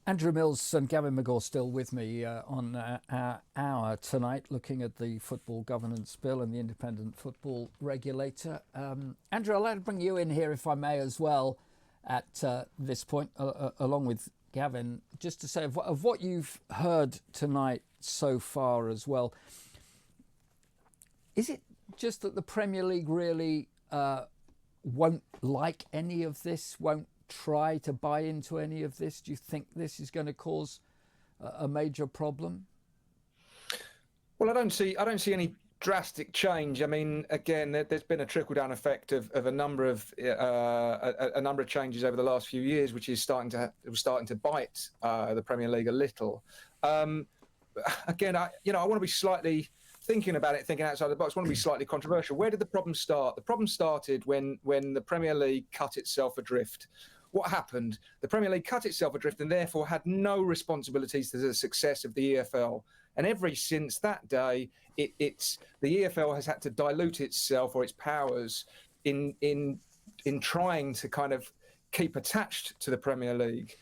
Andrew Mills and Gavin McGaw still with me on our hour tonight, looking at the Football Governance Bill and the Independent Football Regulator. Andrew, I'd like to bring you in here, if I may, as well, at this point, along with Gavin, just to say of what you've heard tonight so far as well. Is it just that the Premier League really won't like any of this, won't try to buy into any of this? Do you think this is going to cause a major problem? Well, I don't see any drastic change. I mean, again, there's been a trickle-down effect of a number of changes over the last few years, which is starting to bite the Premier League a little. Again, I want to be slightly thinking outside the box. I want to be slightly controversial. Where did the problem start? The problem started when the Premier League cut itself adrift. What happened? The Premier League cut itself adrift and therefore had no responsibilities to the success of the EFL. And since that day, the EFL has had to dilute itself or its powers in trying to kind of keep attached to the Premier League.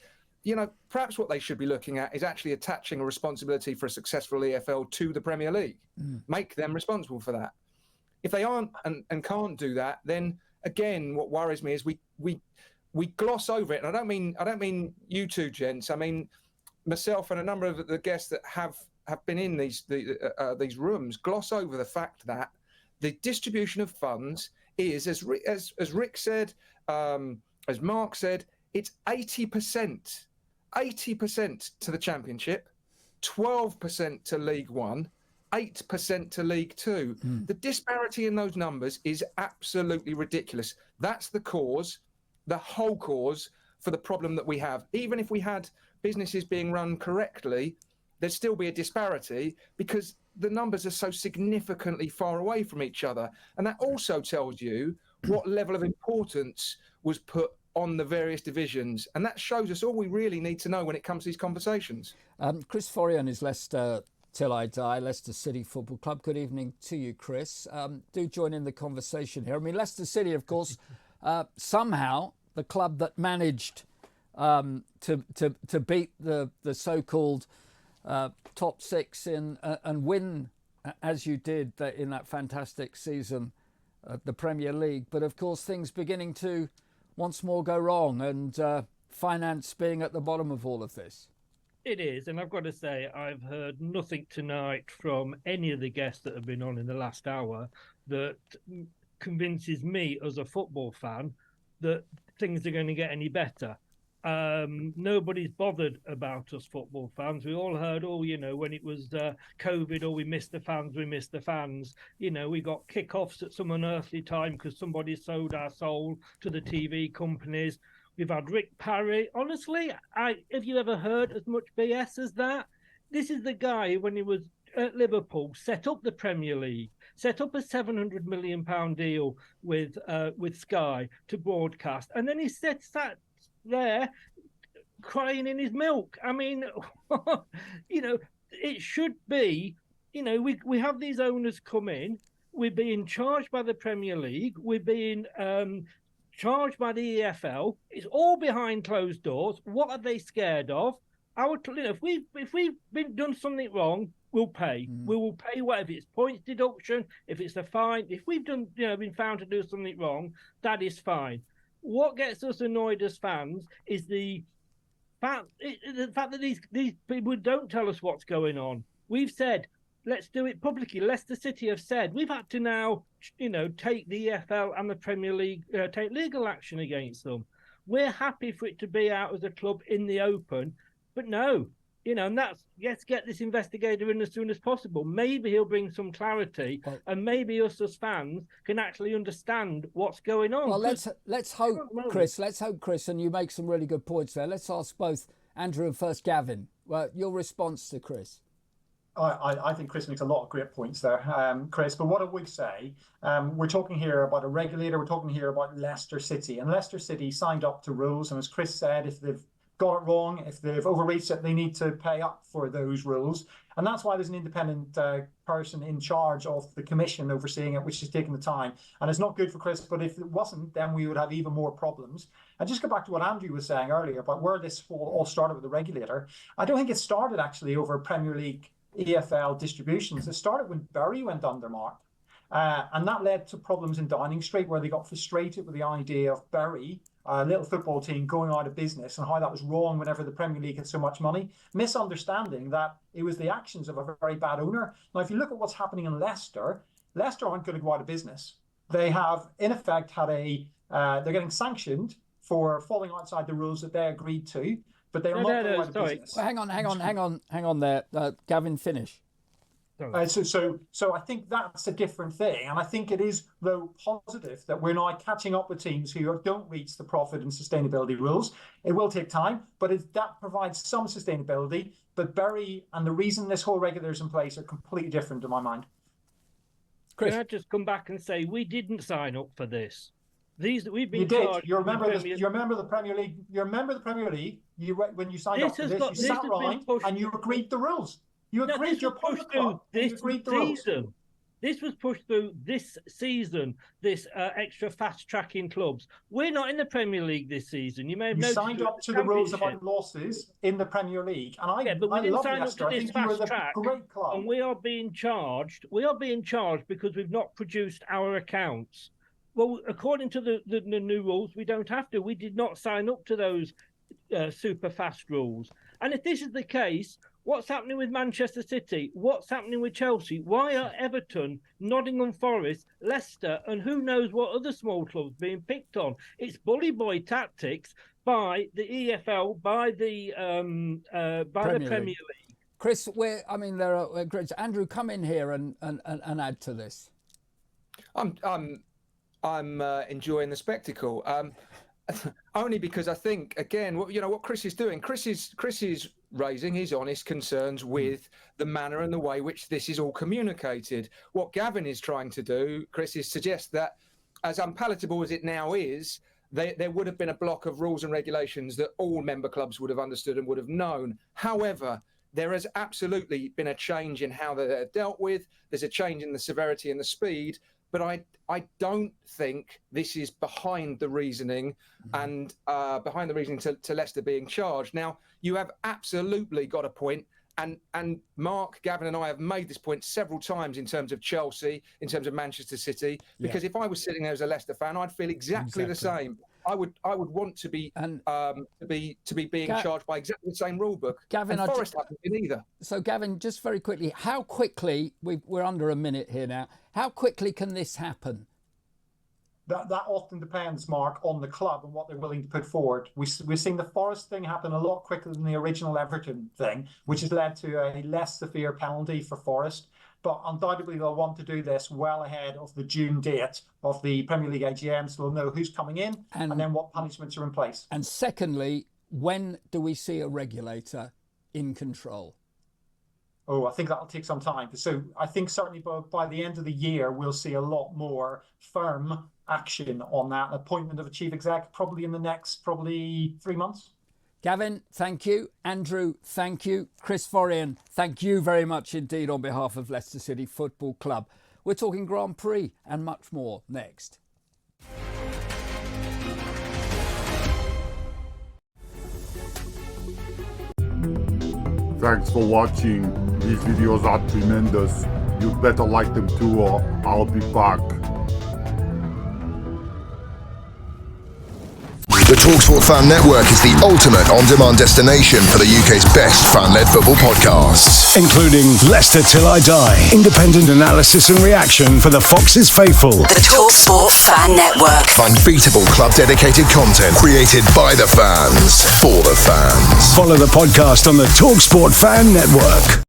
You know, perhaps what they should be looking at is actually attaching a responsibility for a successful EFL to the Premier League. Make them responsible for that. If they aren't and can't do that, then again, what worries me is we gloss over it. And I don't mean you two gents. I mean myself and a number of the guests that have been in these rooms gloss over the fact that the distribution of funds is, as Rick said, as Mark said, it's 80% to the Championship, 12% to League One, 8% to League Two. The disparity in those numbers is absolutely ridiculous. That's the whole cause for the problem that we have. Even if we had businesses being run correctly, there'd still be a disparity because the numbers are so significantly far away from each other. And that also tells you what level of importance was put on the various divisions. And that shows us all we really need to know when it comes to these conversations. Chris Forion is Leicester Till I Die, Leicester City Football Club. Good evening to you, Chris. Do join in the conversation here. I mean, Leicester City, of course, somehow the club that managed to beat the so-called top six and win, as you did in that fantastic season, the Premier League. But of course, things beginning to once more go wrong, and finance being at the bottom of all of this. It is, and I've got to say, I've heard nothing tonight from any of the guests that have been on in the last hour that convinces me as a football fan that things are going to get any better. Nobody's bothered about us football fans. We all heard, when it was COVID, we missed the fans. You know, we got kickoffs at some unearthly time because somebody sold our soul to the TV companies. We've had Mike Parry. Honestly, have you ever heard as much BS as that? This is the guy, when he was at Liverpool, set up the Premier League, set up a £700 million deal with Sky to broadcast, and then he sat there crying in his milk. I mean, it should be, we have these owners come in, we're being charged by the Premier League, we're being charged by the EFL. It's all behind closed doors. What are they scared of? If we've been done something wrong, we'll pay. We will pay whatever. It's points deduction, if it's a fine. If we've done, been found to do something wrong, that is fine. What gets us annoyed as fans is the fact that these people don't tell us what's going on. We've said, let's do it publicly. Leicester City have said we've had to now, take the EFL and the Premier League, take legal action against them. We're happy for it to be out as a club in the open, but no, and let's get this investigator in as soon as possible. Maybe he'll bring some clarity, and maybe us as fans can actually understand what's going on. Well, let's hope, Chris. Let's hope, Chris, and you make some really good points there. Let's ask both Andrew and first Gavin. Well, your response to Chris. I think Chris makes a lot of great points there, Chris. But what I would say, we're talking here about a regulator. We're talking here about Leicester City, and Leicester City signed up to rules. And as Chris said, if they've got it wrong, if they've overreached it, they need to pay up for those rules. And that's why there's an independent person in charge of the commission overseeing it, which is taking the time. And it's not good for Chris, but if it wasn't, then we would have even more problems. And just go back to what Andrew was saying earlier about where this all started with the regulator. I don't think it started actually over Premier League EFL distributions. It started when Bury went under, Mark. And that led to problems in Downing Street, where they got frustrated with the idea of Bury, a little football team, going out of business, and how that was wrong whenever the Premier League had so much money, misunderstanding that it was the actions of a very bad owner. Now, if you look at what's happening in Leicester, Leicester aren't going to go out of business. They have, in effect, had they're getting sanctioned for falling outside the rules that they agreed to, but they're not going out of business. Well, hang on there. Gavin, finish. So I think that's a different thing, and I think it is, though, positive that we're now catching up with teams who don't reach the profit and sustainability rules. It will take time, but that provides some sustainability. But Bury and the reason this whole regulator is in place are completely different in my mind. Chris, can I just come back and say we didn't sign up for this? We've been. You did. You remember the Premier League. You remember the Premier League. When you signed up for this, you sat around and you agreed the rules. You agreed your pushed through this season. This was pushed through this season, this extra fast-tracking clubs. We're not in the Premier League this season. You may have noticed. You signed up to the rules about losses in the Premier League. And but we didn't sign up to this fast track. Great club. And we are being charged. We are being charged because we've not produced our accounts. Well, according to the new rules, we don't have to. We did not sign up to those super fast rules. And if this is the case, what's happening with Manchester City? What's happening with Chelsea? Why are Everton, Nottingham Forest, Leicester, and who knows what other small clubs being picked on? It's bully boy tactics by the EFL, by the Premier League. Chris, there are Andrew, come in here and add to this. I'm enjoying the spectacle. Only because I think, again, what Chris is doing. Chris is raising his honest concerns with the manner and the way which this is all communicated. What Gavin is trying to do, Chris, is suggest that, as unpalatable as it now is, there would have been a block of rules and regulations that all member clubs would have understood and would have known. However, there has absolutely been a change in how they're dealt with. There's a change in the severity and the speed. But I don't think this is behind the reasoning and behind the reasoning to Leicester being charged. Now, you have absolutely got a point. And Mark, Gavin and I have made this point several times in terms of Chelsea, in terms of Manchester City, because if I was sitting there as a Leicester fan, I'd feel exactly the same. I would want to be being charged by exactly the same rule book. Gavin, and Forest haven't been either. So, Gavin, just very quickly, how quickly we're under a minute here now? How quickly can this happen? That often depends, Mark, on the club and what they're willing to put forward. We're seeing the Forest thing happen a lot quicker than the original Everton thing, which has led to a less severe penalty for Forest. But undoubtedly, they'll want to do this well ahead of the June date of the Premier League AGM, so they'll know who's coming in and then what punishments are in place. And secondly, when do we see a regulator in control? Oh, I think that'll take some time. So I think certainly by the end of the year, we'll see a lot more firm action on that. Appointment of a chief exec probably in the next 3 months. Gavin, thank you. Andrew, thank you. Chris Forrian, thank you very much indeed on behalf of Leicester City Football Club. We're talking Grand Prix and much more next. Thanks for watching. These videos are tremendous. You'd better like them too, or I'll be back. The TalkSport Fan Network is the ultimate on-demand destination for the UK's best fan-led football podcasts, including Leicester Till I Die, independent analysis and reaction for the Foxes faithful. The TalkSport Fan Network. Unbeatable club-dedicated content created by the fans, for the fans. Follow the podcast on the TalkSport Fan Network.